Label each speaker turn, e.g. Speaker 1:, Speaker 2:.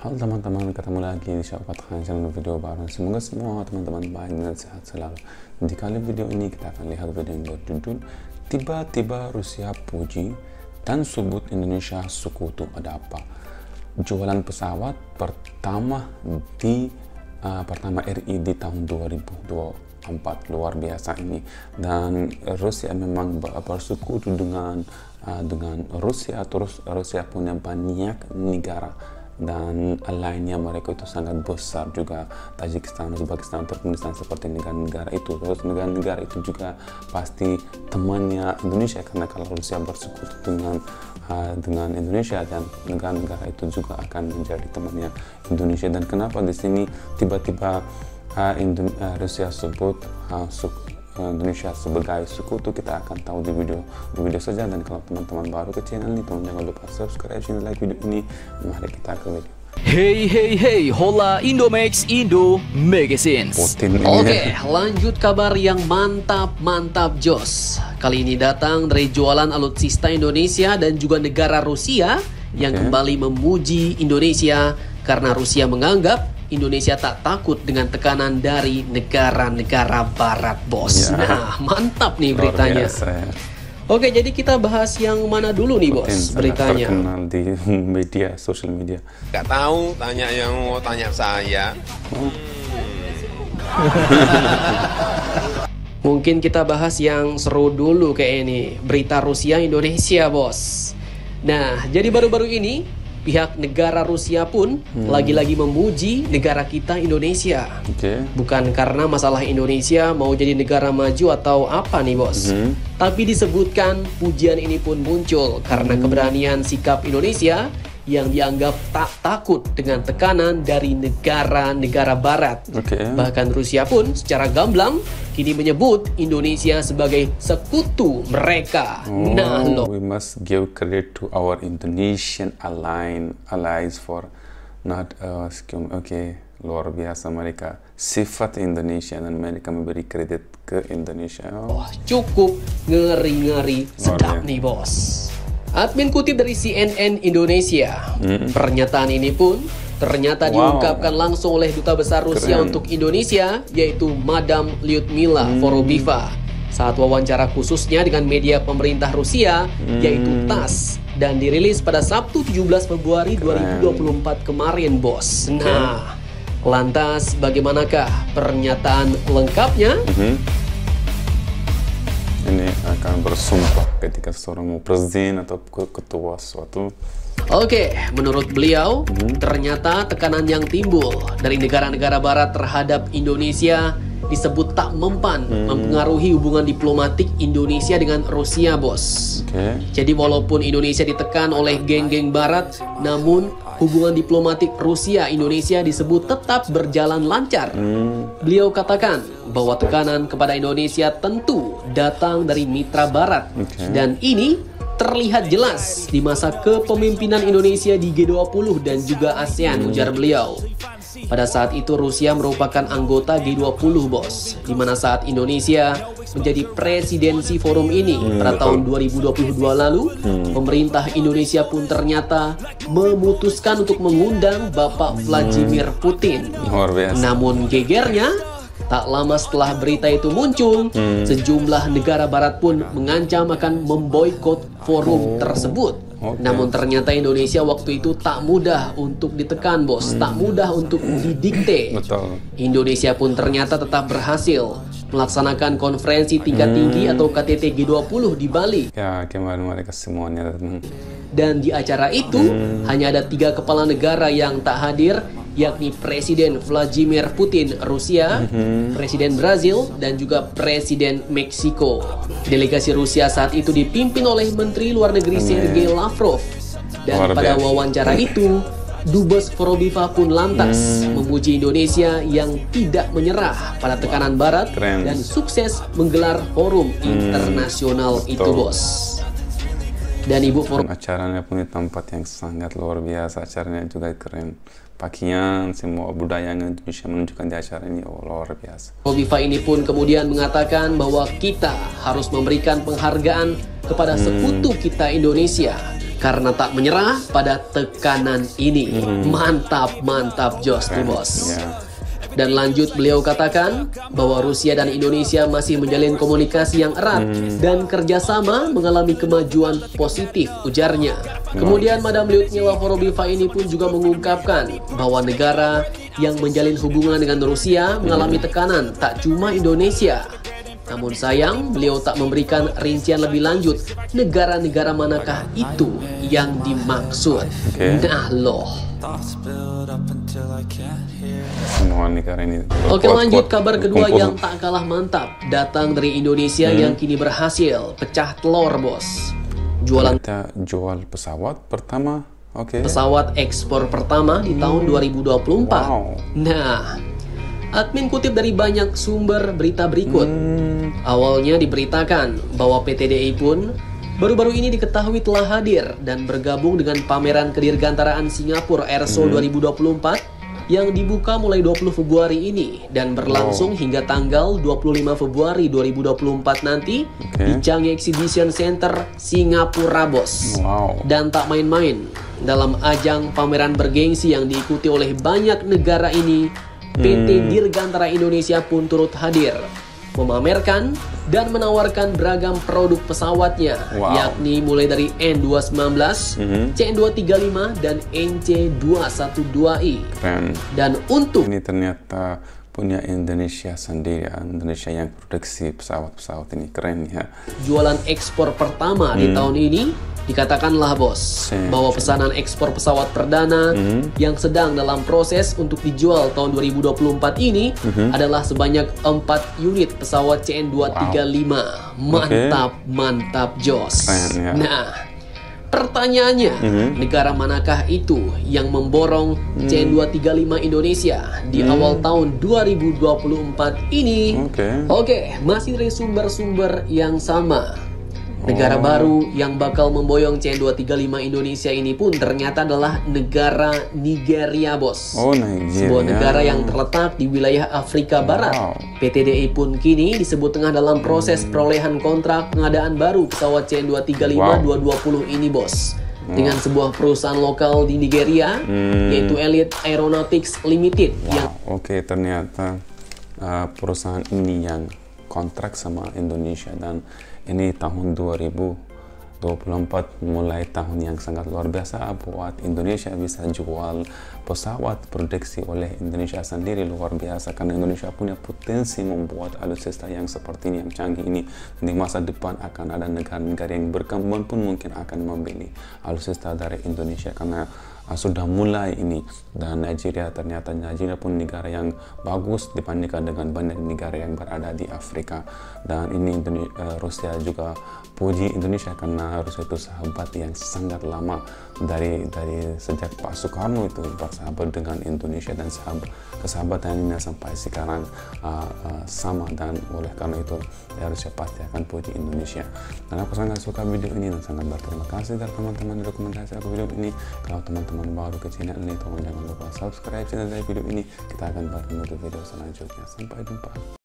Speaker 1: Halo teman-teman, ketemu lagi di Syafaat Khan channel video baru. Semoga semua teman-teman baik dan sehat selalu. Di kali video ini kita akan lihat video yang berjudul Tiba-tiba Rusia puji dan sebut Indonesia sekutu. Ada apa? Jualan pesawat pertama RI di tahun 2024, luar biasa ini. Dan Rusia memang bersekutu dengan Rusia, terus Rusia punya banyak negara dan lainnya, mereka itu sangat besar juga, Tajikistan, Uzbekistan, Turkmenistan, seperti negara-negara itu. Terus negara-negara itu juga pasti temannya Indonesia, karena kalau Rusia bersekutu dengan Indonesia, dan negara-negara itu juga akan menjadi temannya Indonesia. Dan kenapa di sini tiba-tiba Rusia sebut Indonesia sebagai sekutu, kita akan tahu di video saja. Dan kalau teman-teman baru ke channel ini, teman jangan lupa subscribe dan like video ini. Mari kita ke video.
Speaker 2: Hey, hola Indomax Indo Magazines. Oke, lanjut kabar yang mantap jos. Kali ini datang dari jualan alutsista Indonesia dan juga negara Rusia yang kembali memuji Indonesia karena Rusia menganggap Indonesia tak takut dengan tekanan dari negara-negara barat, bos. Ya. Nah, mantap nih beritanya. Oke, jadi kita bahas yang mana dulu nih, bos, beritanya?
Speaker 1: Terkenal di media, sosial media.
Speaker 3: Gak tahu, tanya yang mau tanya saya.
Speaker 2: Mungkin kita bahas yang seru dulu kayak ini, berita Rusia Indonesia, bos. Nah, jadi baru-baru ini pihak negara Rusia pun lagi-lagi memuji negara kita Indonesia. Bukan karena masalah Indonesia mau jadi negara maju atau apa nih, bos. Tapi disebutkan pujian ini pun muncul karena keberanian sikap Indonesia yang dianggap tak takut dengan tekanan dari negara-negara barat. Bahkan Rusia pun secara gamblang kini menyebut Indonesia sebagai sekutu mereka. Nah,
Speaker 1: we must give credit to our Indonesian allies for not luar biasa mereka, sifat Indonesia, dan mereka memberi kredit ke Indonesia.
Speaker 2: Cukup ngeri-ngeri sedap nih, bos. Admin kutip dari CNN Indonesia. Pernyataan ini pun ternyata diungkapkan langsung oleh Duta Besar Rusia untuk Indonesia, yaitu Madam Lyudmila Vorobiva, saat wawancara khususnya dengan media pemerintah Rusia, yaitu TASS, dan dirilis pada Sabtu 17 Februari 2024 kemarin, bos. Nah, lantas bagaimanakah pernyataan lengkapnya?
Speaker 1: Ini akan bersumpah ketika seorang presiden atau ketua suatu.
Speaker 2: Oke, menurut beliau, ternyata tekanan yang timbul dari negara-negara barat terhadap Indonesia disebut tak mempan mempengaruhi hubungan diplomatik Indonesia dengan Rusia, bos. Jadi walaupun Indonesia ditekan oleh geng-geng barat, namun hubungan diplomatik Rusia-Indonesia disebut tetap berjalan lancar. Beliau katakan bahwa tekanan kepada Indonesia tentu datang dari mitra barat. Dan ini terlihat jelas di masa kepemimpinan Indonesia di G20 dan juga ASEAN, ujar beliau. Pada saat itu Rusia merupakan anggota G20, bos, di mana saat Indonesia menjadi presidensi forum ini pada tahun 2022 lalu, pemerintah Indonesia pun ternyata memutuskan untuk mengundang Bapak Vladimir Putin. Namun gegernya, tak lama setelah berita itu muncul, sejumlah negara barat pun mengancam akan memboikot forum tersebut. Namun ternyata Indonesia waktu itu tak mudah untuk ditekan, bos, tak mudah untuk didikte. Indonesia pun ternyata tetap berhasil melaksanakan konferensi tingkat tinggi atau KTT G20 di Bali.
Speaker 1: Ya, kemarin mereka semuanya datang.
Speaker 2: Dan di acara itu hanya ada 3 kepala negara yang tak hadir, yakni Presiden Vladimir Putin Rusia, Presiden Brazil, dan juga Presiden Meksiko. Delegasi Rusia saat itu dipimpin oleh Menteri Luar Negeri Sergei Lavrov. Dan pada wawancara itu, Dubes Vorobiva pun lantas memuji Indonesia yang tidak menyerah pada tekanan barat dan sukses menggelar forum internasional itu, bos. Dan Ibu
Speaker 1: acaranya punya tempat yang sangat luar biasa, acaranya juga keren. Pakaian, semua budaya yang Indonesia menunjukkan di acara ini, luar biasa.
Speaker 2: Vorobiva ini pun kemudian mengatakan bahwa kita harus memberikan penghargaan kepada sekutu kita Indonesia karena tak menyerah pada tekanan ini. Mantap Jos tuh bos. Dan lanjut beliau katakan bahwa Rusia dan Indonesia masih menjalin komunikasi yang erat dan kerjasama mengalami kemajuan positif, ujarnya. Kemudian Madam Lyudmila Vorobieва ini pun juga mengungkapkan bahwa negara yang menjalin hubungan dengan Rusia mengalami tekanan tak cuma Indonesia. Namun sayang, beliau tak memberikan rincian lebih lanjut negara-negara manakah itu yang dimaksud. Nah loh.
Speaker 1: Semua negara ini.
Speaker 2: Oke, lanjut kabar kedua yang tak kalah mantap, datang dari Indonesia yang kini berhasil pecah telur bos.
Speaker 1: Kita jual pesawat pertama.
Speaker 2: Pesawat ekspor pertama di tahun 2024. Nah, admin kutip dari banyak sumber berita berikut. Awalnya diberitakan bahwa PT DI pun baru-baru ini diketahui telah hadir dan bergabung dengan pameran kedirgantaraan Singapura Airshow 2024 yang dibuka mulai 20 Februari ini dan berlangsung hingga tanggal 25 Februari 2024 nanti di Changi Exhibition Center Singapura bos. Dan tak main-main, dalam ajang pameran bergengsi yang diikuti oleh banyak negara ini, PT Dirgantara Indonesia pun turut hadir, memamerkan dan menawarkan beragam produk pesawatnya, yakni mulai dari N219, CN235, dan NC212i. Dan untuk
Speaker 1: ini ternyata punya Indonesia sendiri, Indonesia yang produksi pesawat-pesawat ini, keren ya.
Speaker 2: Jualan ekspor pertama di tahun ini, dikatakanlah bos bahwa pesanan ekspor pesawat perdana yang sedang dalam proses untuk dijual tahun 2024 ini adalah sebanyak 4 unit pesawat CN235. Mantap Jos. Nah, pertanyaannya, negara manakah itu yang memborong CN235 Indonesia di awal tahun 2024 ini? Oke, masih dari sumber-sumber yang sama. Negara baru yang bakal memboyong CN235 Indonesia ini pun ternyata adalah negara Nigeria bos. Sebuah negara yang terletak di wilayah Afrika Barat. PT DI pun kini disebut tengah dalam proses perolehan kontrak pengadaan baru pesawat CN235-220 ini bos, dengan sebuah perusahaan lokal di Nigeria, yaitu Elite Aeronautics Limited.
Speaker 1: Ternyata perusahaan ini yang kontrak sama Indonesia, dan ini tahun 2024 mulai tahun yang sangat luar biasa buat Indonesia bisa jual pesawat produksi oleh Indonesia sendiri, luar biasa karena Indonesia punya potensi membuat alutsista yang seperti ini, yang canggih ini. Di masa depan akan ada negara-negara yang berkembang pun mungkin akan membeli alutsista dari Indonesia karena sudah mulai ini. Dan ternyata Nigeria pun negara yang bagus dibandingkan dengan banyak negara yang berada di Afrika. Dan ini Rusia juga puji Indonesia karena Rusia itu sahabat yang sangat lama dari sejak Pak Soekarno itu bersahabat dengan Indonesia, dan kesahabatan ini sampai sekarang sama, dan oleh karena itu Rusia pasti akan puji Indonesia. Dan aku sangat suka video ini dan sangat berterima kasih dari teman-teman di rekomendasi aku video ini. Kalau teman-teman baru ke channel ini, tolong jangan lupa subscribe channel dari video ini. Kita akan bertemu di video selanjutnya. Sampai jumpa.